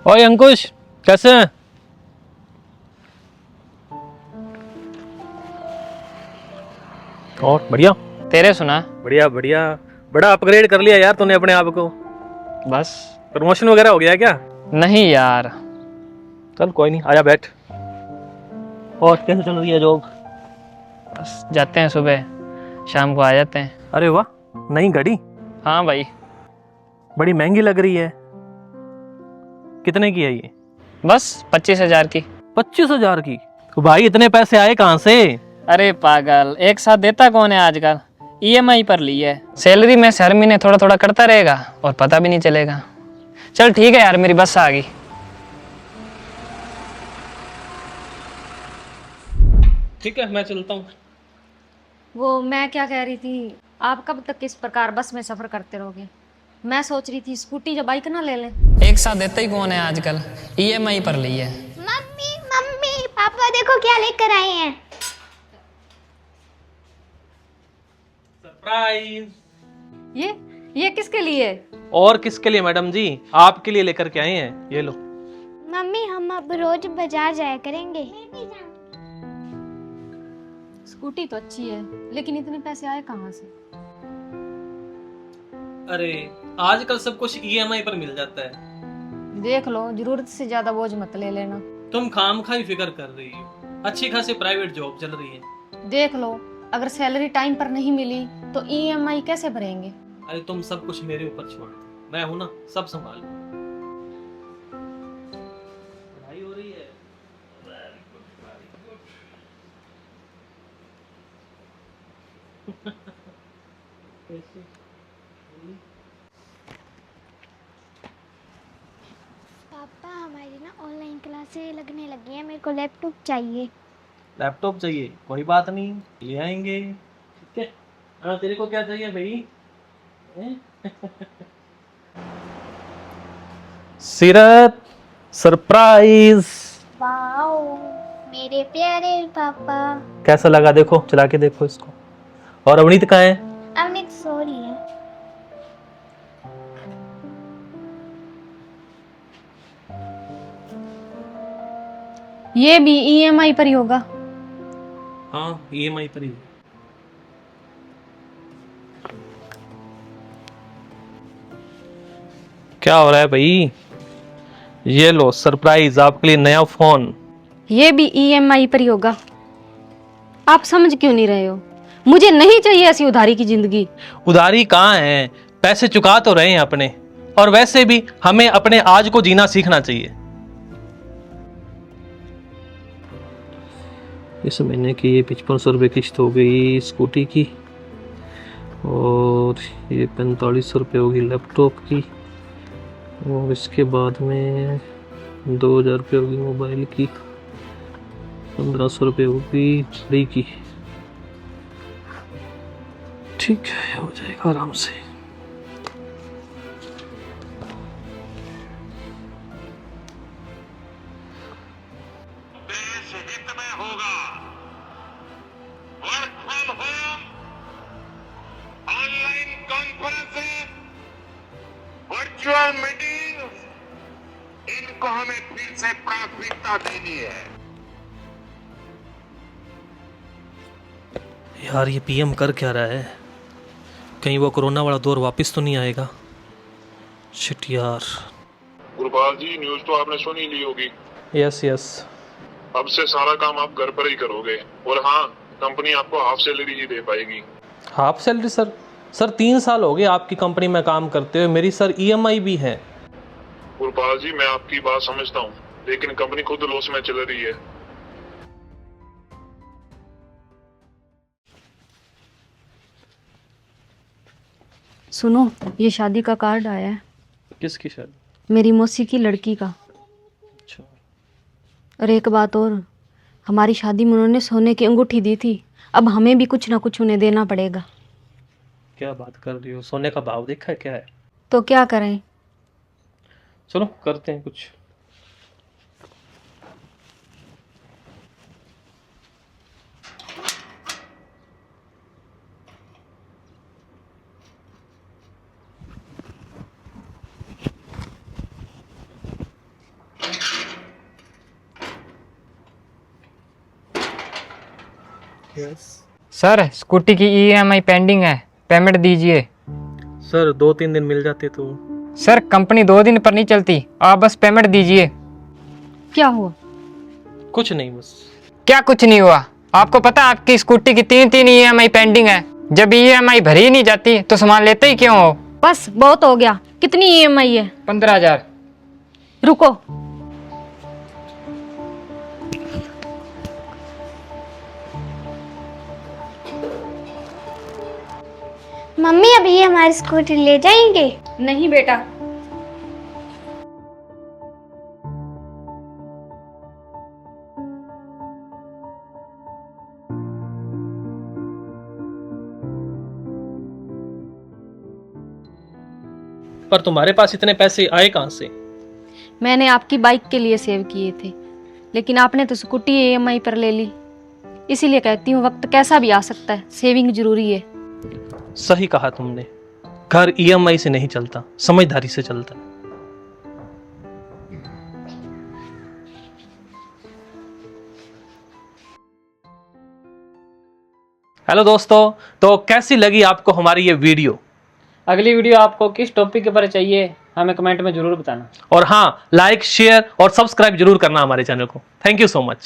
ओए अंकुश, कैसे हैं? और बढ़िया। तेरे सुना। बढ़िया बढ़िया। बड़ा अपग्रेड कर लिया यार तूने अपने आप को। बस। प्रमोशन वगैरह हो गया है क्या? नहीं यार। चल कोई नहीं, आजा बैठ। और कैसे चल रही है जॉब? बस जाते हैं सुबह, शाम को आ जाते हैं। अरे वाह, नई गाड़ी? हाँ भाई। बड़ी महंगी लग रही है। कितने की है ये? बस 25,000 की। 25,000 की? तो भाई इतने पैसे आए कहाँ से? अरे पागल, एक साथ देता कौन है आजकल। ईएमआई पर ली है। सैलरी में हर महीने थोड़ा थोड़ा करता रहेगा और पता भी नहीं चलेगा। चल ठीक है यार, मेरी बस आ गई। ठीक है, मैं चलता हूँ। वो मैं क्या कह रही थी, आप कब तक इस प्रकार बस में सफर करते रहोगे? मैं सोच रही थी स्कूटी या बाइक ना ले लें। एक साथ देता ही कौन है आजकल, ईएमआई पर ली है। मम्मी मम्मी पापा देखो क्या लेकर आए हैं। सरप्राइज। ये किसके लिए? और किसके लिए मैडम जी? आपके लिए लेकर के आए हैं, ये लो। मम्मी हम अब रोज बाजार जाया करेंगे। स्कूटी तो अच्छी है, लेकिन इतने पैसे आए कहाँ से? अरे आजकल सब कुछ ईएमआई पर मिल जाता है। देख लो, जरूरत से ज्यादा बोझ मत ले लेना। तुम खामखा फिक्र कर रही हो, अच्छी खासी प्राइवेट जॉब चल रही है। देख लो, अगर सैलरी टाइम पर नहीं मिली तो ईएमआई कैसे भरेंगे? अरे तुम सब कुछ मेरे ऊपर छोड़ दो, मैं हूं ना, सब संभाल लूं। पढ़ाई हो रही है। पापा हमारी ना ऑनलाइन क्लासेस लगने लगी है, मेरे को लैपटॉप चाहिए। लैपटॉप चाहिए? कोई बात नहीं, ले आएंगे। ठीक है। हाँ, तेरे को क्या चाहिए भाई? सीरत, सरप्राइज। वाओ मेरे प्यारे पापा। कैसा लगा? देखो, चला के देखो इसको। और अवनीत कहाँ है? अमित सो रही है। ये भी ईएमआई पर ही होगा। हाँ, ईएमआई पर ही। क्या हो रहा है भाई? ये लो सरप्राइज, आपके लिए नया फोन। ये भी ईएमआई पर ही होगा। आप समझ क्यों नहीं रहे हो? मुझे नहीं चाहिए ऐसी उधारी की जिंदगी। उधारी कहाँ है? पैसे चुका तो रहे हैं अपने। और वैसे भी हमें अपने आज को जीना सीखना चाहिए। इस महीने की ये 5500 रुपये किश्त हो गई स्कूटी की, और ये 4500 रुपये होगी लैपटॉप की, और इसके बाद में 2000 रुपये होगी मोबाइल की, 1500 रुपये होगी घड़ी की। ठीक है, हो जाएगा आराम से। देश हित में होगा। Work from home, online conferencing, virtual meeting, इनको हमें फिर से प्राथमिकता देनी है। यार ये पीएम कर क्या रहा है? कहीं वो कोरोना वाला दौर वापस तो नहीं आएगा? शिट यार। गुरपाल जी, न्यूज तो आपने सुन ही ली होगी। Yes yes. अब से सारा काम आप घर पर ही करोगे, और हाँ, कंपनी आपको हाफ सैलरी ही दे पाएगी। Half salary sir? सर 3 साल हो गए आपकी कंपनी में काम करते हुए, मेरी सर ईएमआई भी है। गुरपाल जी, मैं आपकी बात समझता हूँ, लेकिन कंपनी खुद लॉस में चल रही है। सुनो, ये शादी का कार्ड आया है। किसकी शादी? मेरी मौसी की लड़की का। अच्छा। और एक बात और, हमारी शादी में उन्होंने सोने की अंगूठी दी थी, अब हमें भी कुछ ना कुछ उन्हें देना पड़ेगा। क्या बात कर रही हो? सोने का भाव देखा है क्या है? तो क्या करें? चलो करते हैं कुछ। सर स्कूटी की ईएमआई पेंडिंग है, पेमेंट दीजिए। सर 2-3 दिन मिल जाते तो। सर कंपनी 2 दिन पर नहीं चलती, आप बस पेमेंट दीजिए। क्या हुआ? कुछ नहीं, बस। क्या कुछ नहीं हुआ? आपको पता है आपकी स्कूटी की 3 ईएमआई पेंडिंग है। जब ईएमआई भरी ही नहीं जाती तो सामान लेते ही क्यों हो? बस बहुत हो गया। कितनी ईएमआई है? 15,000। रुको। मम्मी अब ये हमारी स्कूटी ले जाएंगे? नहीं बेटा। पर तुम्हारे पास इतने पैसे आए कहाँ से? मैंने आपकी बाइक के लिए सेव किए थे, लेकिन आपने तो स्कूटी ईएमआई पर ले ली। इसीलिए कहती हूँ वक्त कैसा भी आ सकता है, सेविंग जरूरी है। सही कहा तुमने, घर ईएमआई से नहीं चलता, समझदारी से चलता है। हेलो दोस्तों, तो कैसी लगी आपको हमारी ये वीडियो? अगली वीडियो आपको किस टॉपिक के पर चाहिए हमें कमेंट में जरूर बताना। और हाँ, लाइक, शेयर और सब्सक्राइब जरूर करना हमारे चैनल को। Thank you so much.